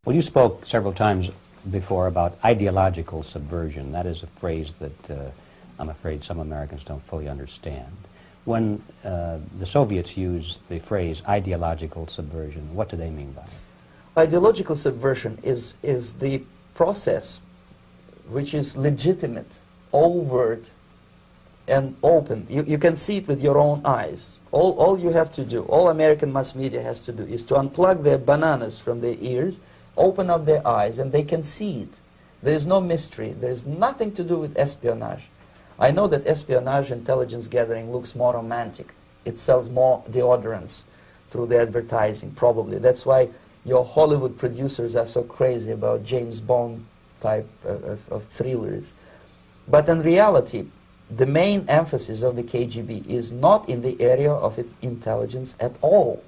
Well, you spoke several times before about ideological subversion. That is a phrase that I'm afraid some Americans don't fully understand. When the Soviets used the phrase ideological subversion, what do they mean by it? Ideological subversion is the process which is legitimate, overt, and open. You can see it with your own eyes. All you have to do, all American mass media has to do, is to unplug their bananas from their ears, open up their eyes, and they can see it. There is no mystery. There is nothing to do with espionage. I know that espionage intelligence gathering looks more romantic. It sells more deodorants through the advertising, probably. That's why your Hollywood producers are so crazy about James Bond type of thrillers. But in reality, the main emphasis of the KGB is not in the area of intelligence at all.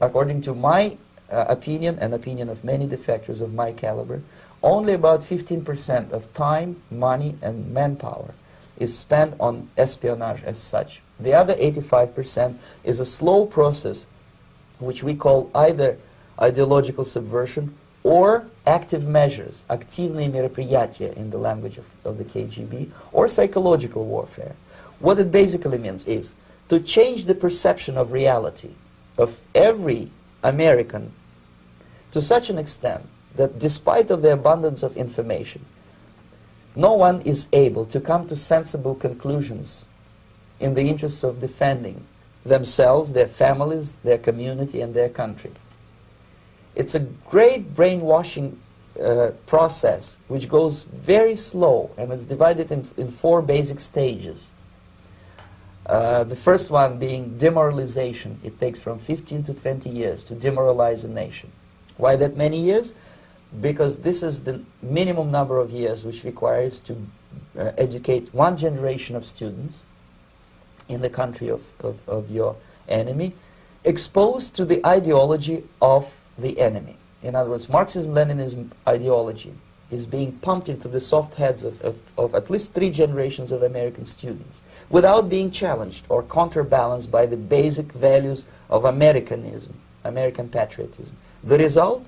According to my opinion and opinion of many defectors of my caliber, only about 15% of time, money, and manpower is spent on espionage as such. The other 85% is a slow process which we call either ideological subversion or active measures, активные мероприятия in the language of the KGB, or psychological warfare. What it basically means is to change the perception of reality of every American to such an extent that despite of the abundance of information, no one is able to come to sensible conclusions in the interests of defending themselves, their families, their community, and their country. It's a great brainwashing process which goes very slow, and it's divided in 4 basic stages. The first one being demoralization. It takes from 15 to 20 years to demoralize a nation. Why that many years? Because this is the minimum number of years which requires to educate one generation of students in the country of your enemy, exposed to the ideology of the enemy. In other words, Marxism-Leninism ideology is being pumped into the soft heads of at least 3 generations of American students without being challenged or counterbalanced by the basic values of Americanism, American patriotism. The result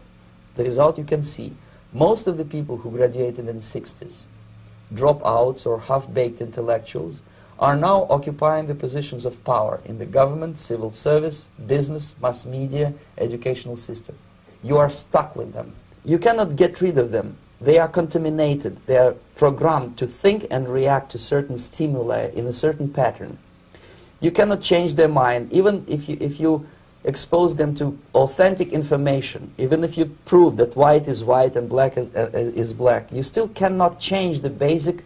you can see. Most of the people who graduated in the 60s, dropouts or half-baked intellectuals, are now occupying the positions of power in the government, civil service, business, mass media, educational system. You are stuck with them. You cannot get rid of them. They are contaminated. They are programmed to think and react to certain stimuli in a certain pattern. You cannot change their mind, even if you expose them to authentic information, even if you prove that white is white and black is black, you still cannot change the basic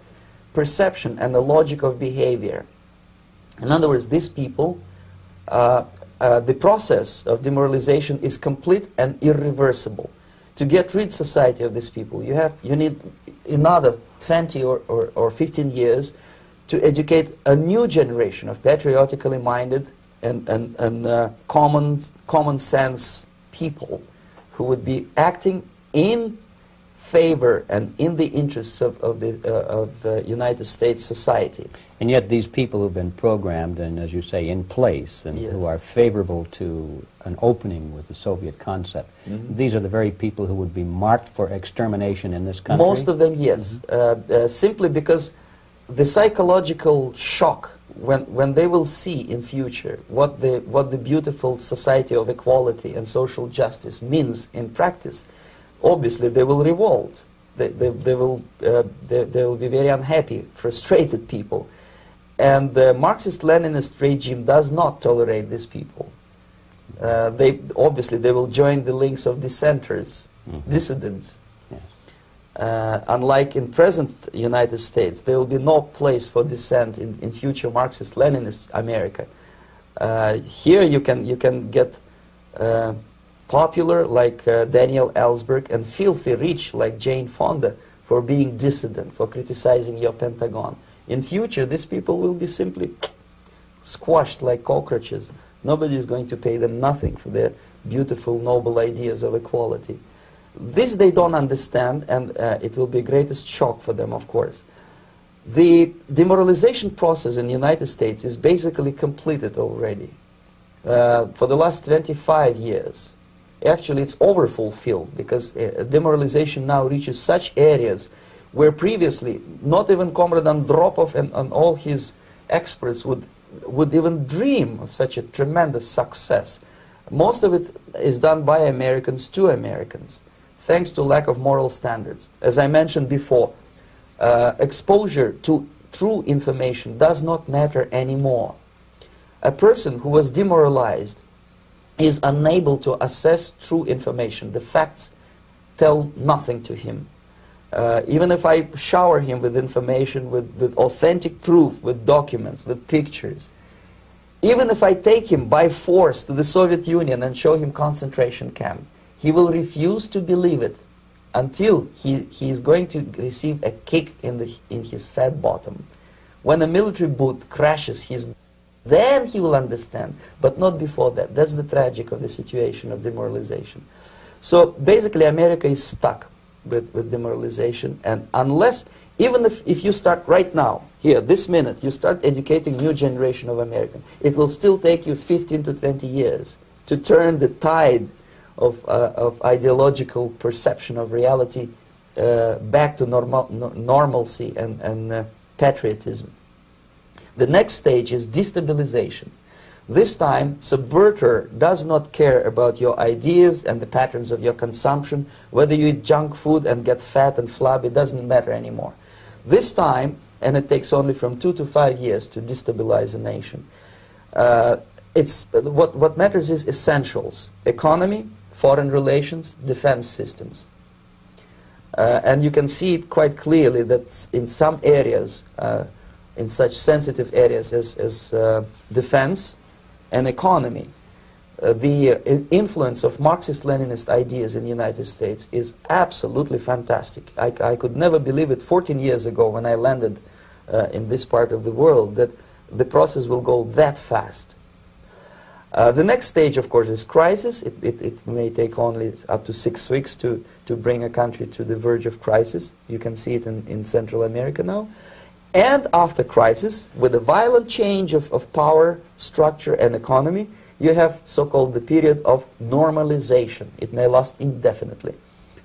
perception and the logic of behavior. In other words, these people, the process of demoralization is complete and irreversible. To get rid society of these people, you need another 20 or 15 years to educate a new generation of patriotically minded and common sense people who would be acting in favor and in the interests of United States society. And yet these people who've been programmed and, as you say, in place, and Yes. who are favorable to an opening with the Soviet concept, these are the very people who would be marked for extermination in this country? Most of them, yes. Simply because the psychological shock when they will see in future what the beautiful society of equality and social justice means in practice, obviously they will revolt. They will be very unhappy, frustrated people. And the Marxist-Leninist regime does not tolerate these people. Obviously they will join the links of dissenters, dissidents. Unlike in present United States, there will be no place for dissent in future Marxist-Leninist America. Here you can get popular like Daniel Ellsberg and filthy rich like Jane Fonda for being dissident, for criticizing your Pentagon. In future, these people will be simply squashed like cockroaches. Nobody is going to pay them nothing for their beautiful, noble ideas of equality. This they don't understand, and it will be greatest shock for them, of course. The demoralization process in the United States is basically completed already. For the last 25 years, Actually, it's overfulfilled, because demoralization now reaches such areas where previously not even Comrade Andropov and all his experts would even dream of such a tremendous success. Most of it is done by Americans to Americans, thanks to lack of moral standards. As I mentioned before, exposure to true information does not matter anymore. A person who was demoralized is unable to assess true information. The facts tell nothing to him. Even if I shower him with information, with authentic proof, with documents, with pictures, even if I take him by force to the Soviet Union and show him concentration camp, he will refuse to believe it until he is going to receive a kick in his fat bottom. When a military boot crashes his, then he will understand, but not before that. That's the tragic of the situation of demoralization. So basically America is stuck with demoralization, and unless, even if you start right now, here, this minute, you start educating new generation of Americans, it will still take you 15 to 20 years to turn the tide of ideological perception of reality back to normalcy and patriotism. The next stage is destabilization. This time, subverter does not care about your ideas and the patterns of your consumption. Whether you eat junk food and get fat and flabby, it doesn't matter anymore. This time, and it takes only from 2 to 5 years to destabilize a nation, what matters is essentials: economy, foreign relations, defense systems. And you can see it quite clearly that in some areas, in such sensitive areas as defense and economy, the influence of Marxist-Leninist ideas in the United States is absolutely fantastic. I could never believe it 14 years ago when I landed in this part of the world, that the process will go that fast. The next stage, of course, is crisis. It may take only up to 6 weeks to bring a country to the verge of crisis. You can see it in Central America now. And after crisis, with a violent change of power, structure, and economy, you have so-called the period of normalization. It may last indefinitely.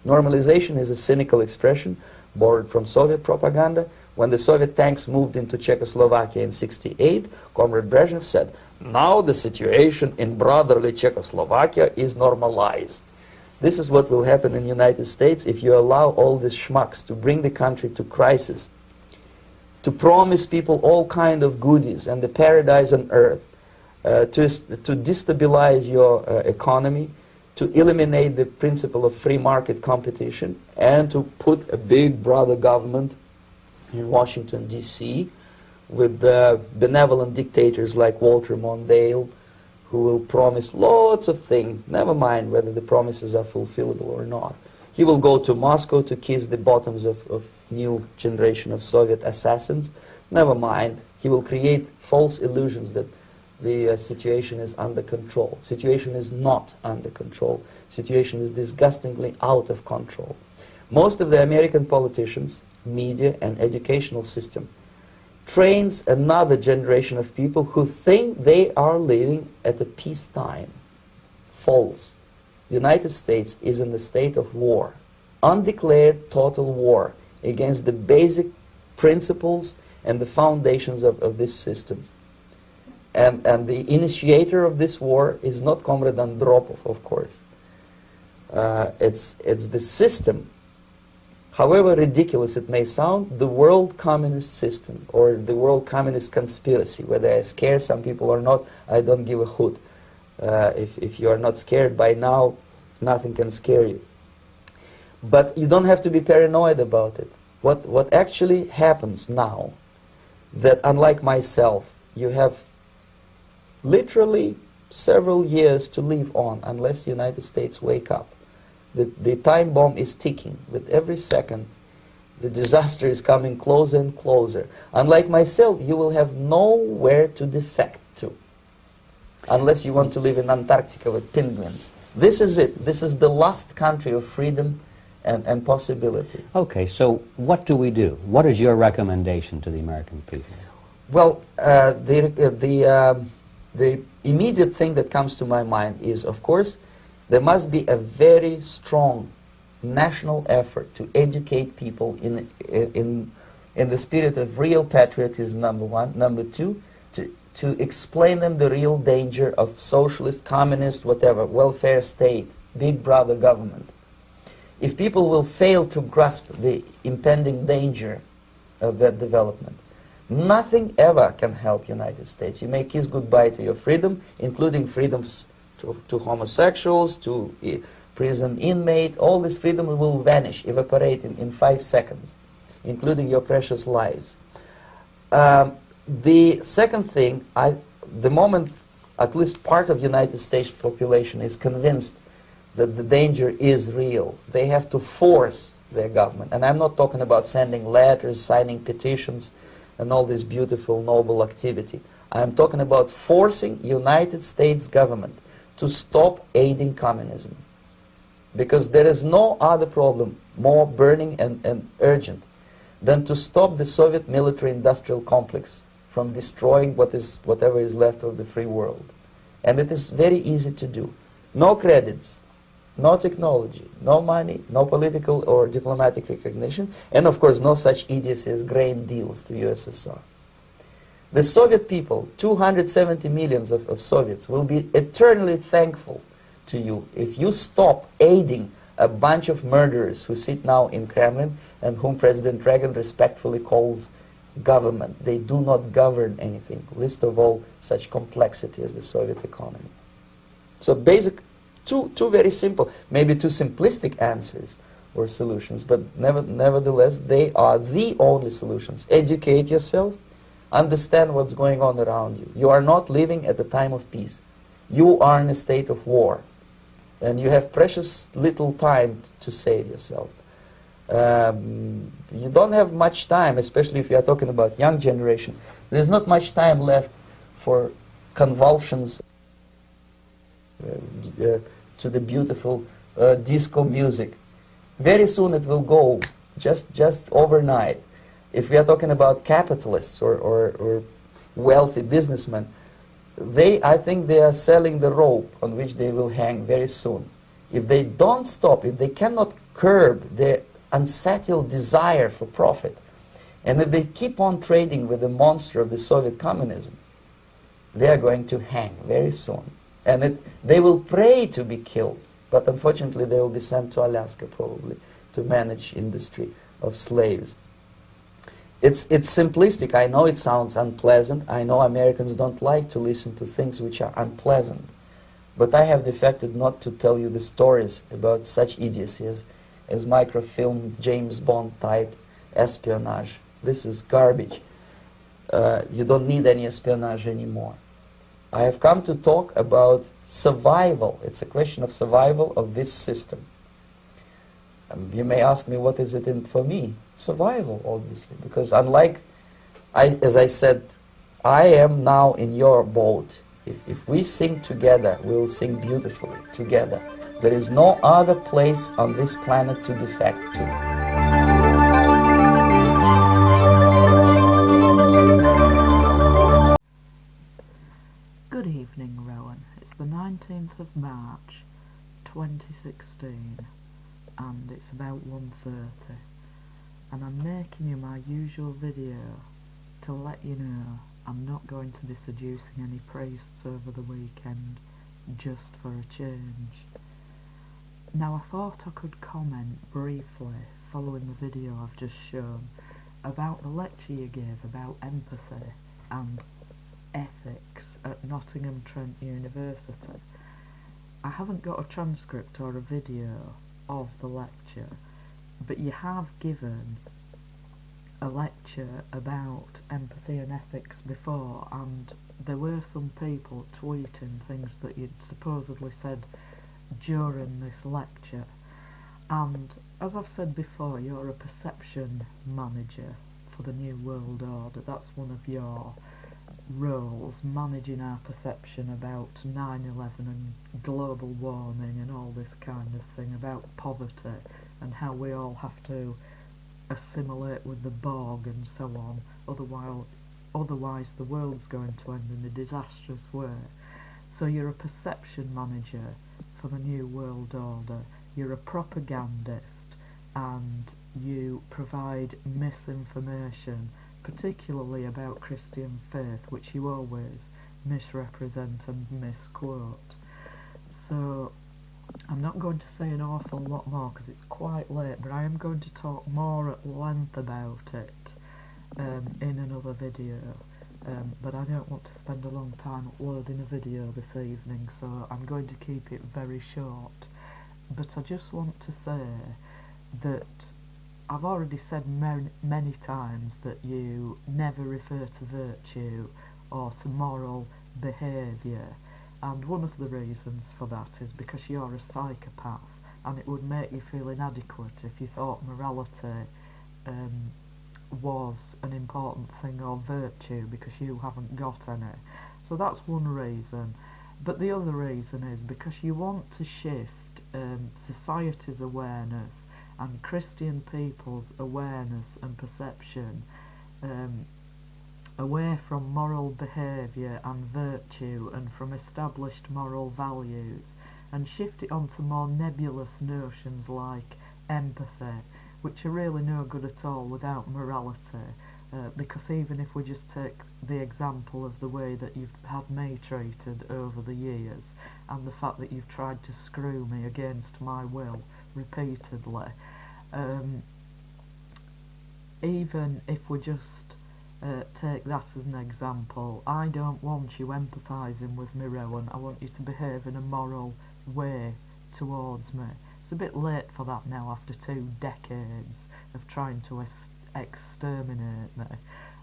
Normalization is a cynical expression borrowed from Soviet propaganda. When the Soviet tanks moved into Czechoslovakia in '68, Comrade Brezhnev said, "Now the situation in brotherly Czechoslovakia is normalized." This is what will happen in the United States if you allow all these schmucks to bring the country to crisis, to promise people all kind of goodies and the paradise on earth, to destabilize your economy, to eliminate the principle of free market competition, and to put a big brother government in Washington, D.C., with benevolent dictators like Walter Mondale, who will promise lots of things, never mind whether the promises are fulfillable or not. He will go to Moscow to kiss the bottoms of new generation of Soviet assassins, never mind. He will create false illusions that the situation is under control. Situation is not under control. Situation is disgustingly out of control. Most of the American politicians, media, and educational system trains another generation of people who think they are living at a peacetime. False. The United States is in the state of war, undeclared total war against the basic principles and the foundations of this system. And the initiator of this war is not Comrade Andropov, of course. It's the system. However ridiculous it may sound, the world communist system or the world communist conspiracy, whether I scare some people or not, I don't give a hoot. If you are not scared by now, nothing can scare you. But you don't have to be paranoid about it. What actually happens now, that unlike myself, you have literally several years to live on unless the United States wake up. The time bomb is ticking. With every second, the disaster is coming closer and closer. Unlike myself, you will have nowhere to defect to, unless you want to live in Antarctica with penguins. This is it. This is the last country of freedom and possibility. Okay, so what do we do? What is your recommendation to the American people? Well, the immediate thing that comes to my mind is, of course, There must be a very strong national effort to educate people in the spirit of real patriotism, number one. Number two, to explain them the real danger of socialist, communist, whatever, welfare state, big brother government. If people will fail to grasp the impending danger of that development, nothing ever can help United States. You may kiss goodbye to your freedom, including freedoms to homosexuals, to prison inmate. All this freedom will vanish, evaporate in 5 seconds, including your precious lives. The second thing, the moment at least part of United States population is convinced that the danger is real, they have to force their government. And I'm not talking about sending letters, signing petitions, and all this beautiful, noble activity. I'm talking about forcing United States government to stop aiding communism. Because there is no other problem more burning and urgent than to stop the Soviet military-industrial complex from destroying whatever is left of the free world. And it is very easy to do. No credits, no technology, no money, no political or diplomatic recognition, and of course no such idiocy as grain deals to USSR. The Soviet people, 270 millions of Soviets, will be eternally thankful to you if you stop aiding a bunch of murderers who sit now in Kremlin and whom President Reagan respectfully calls government. They do not govern anything, least of all such complexity as the Soviet economy. So basic, two very simple, maybe too simplistic answers or solutions, but nevertheless they are the only solutions. Educate yourself, understand what's going on around you. You are not living at the time of peace. You are in a state of war, and you have precious little time to save yourself. You don't have much time, especially if you are talking about young generation. There's not much time left for convulsions to the beautiful disco music. Very soon it will go, just overnight. If we are talking about capitalists or wealthy businessmen, I think they are selling the rope on which they will hang very soon. If they don't stop, if they cannot curb their unsettled desire for profit, and if they keep on trading with the monster of the Soviet communism, they are going to hang very soon. And they will pray to be killed, but unfortunately they will be sent to Alaska probably to manage industry of slaves. It's simplistic. I know it sounds unpleasant. I know Americans don't like to listen to things which are unpleasant. But I have defected not to tell you the stories about such idiocy as microfilm, James Bond type espionage. This is garbage. You don't need any espionage anymore. I have come to talk about survival. It's a question of survival of this system. You may ask me, what is it in for me? Survival, obviously, because unlike, as I said, I am now in your boat. If we sing together, we'll sing beautifully together. There is no other place on this planet to defect to. Good evening, Rowan. It's the 19th of March, 2016, and it's about 1:30. And I'm making you my usual video to let you know I'm not going to be seducing any priests over the weekend, just for a change. Now I thought I could comment briefly, following the video I've just shown, about the lecture you gave about empathy and ethics at Nottingham Trent University. I haven't got a transcript or a video of the lecture, but you have given a lecture about empathy and ethics before, and there were some people tweeting things that you'd supposedly said during this lecture. And as I've said before, you're a perception manager for the New World Order. That's one of your roles, managing our perception about 9/11 and global warming and all this kind of thing, about poverty and how we all have to assimilate with the Borg and so on, otherwise the world's going to end in a disastrous way. So you're a perception manager for for the New World Order. You're a propagandist and you provide misinformation, particularly about Christian faith, which you always misrepresent and misquote. So I'm not going to say an awful lot more because it's quite late, but I am going to talk more at length about it in another video. But I don't want to spend a long time uploading a video this evening, so I'm going to keep it very short. But I just want to say that I've already said many times that you never refer to virtue or to moral behaviour, and one of the reasons for that is because you're a psychopath, and it would make you feel inadequate if you thought morality was an important thing, or virtue, because you haven't got any. So that's one reason. But the other reason is because you want to shift society's awareness and Christian people's awareness and perception away from moral behaviour and virtue and from established moral values, and shift it onto more nebulous notions like empathy, which are really no good at all without morality, because even if we just take the example of the way that you've had me treated over the years and the fact that you've tried to screw me against my will repeatedly, even if we just take that as an example, I don't want you empathising with me, Rowan. I want you to behave in a moral way towards me. It's a bit late for that now after 2 decades of trying to exterminate me.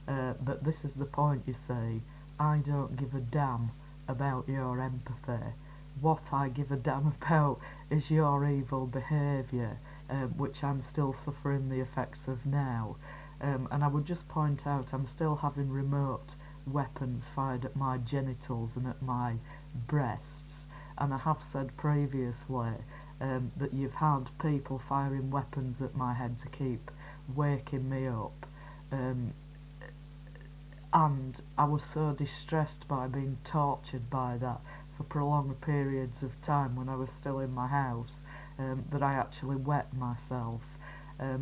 But this is the point, you see. I don't give a damn about your empathy. What I give a damn about is your evil behaviour, which I'm still suffering the effects of now. And I would just point out I'm still having remote weapons fired at my genitals and at my breasts. And I have said previously that you've had people firing weapons at my head to keep waking me up. And I was so distressed by being tortured by that for prolonged periods of time when I was still in my house that I actually wet myself.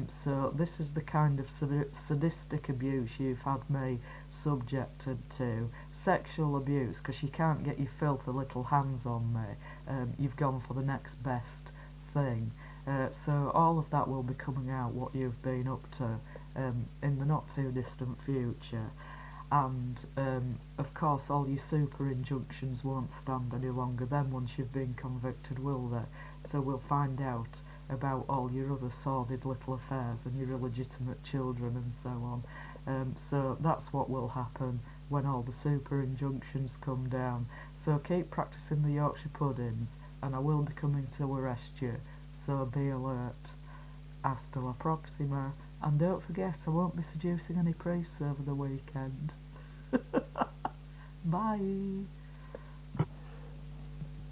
So this is the kind of sadistic abuse you've had me subjected to. Sexual abuse, because you can't get your filthy little hands on me. You've gone for the next best thing. So all of that will be coming out, what you've been up to, in the not too distant future. And of course all your super injunctions won't stand any longer then once you've been convicted, will they? So we'll find out about all your other sordid little affairs and your illegitimate children and so on. So that's what will happen when all the super injunctions come down. So keep practising the Yorkshire puddings, and I will be coming to arrest you, so be alert. Hasta la próxima, and don't forget I won't be seducing any priests over the weekend. Bye.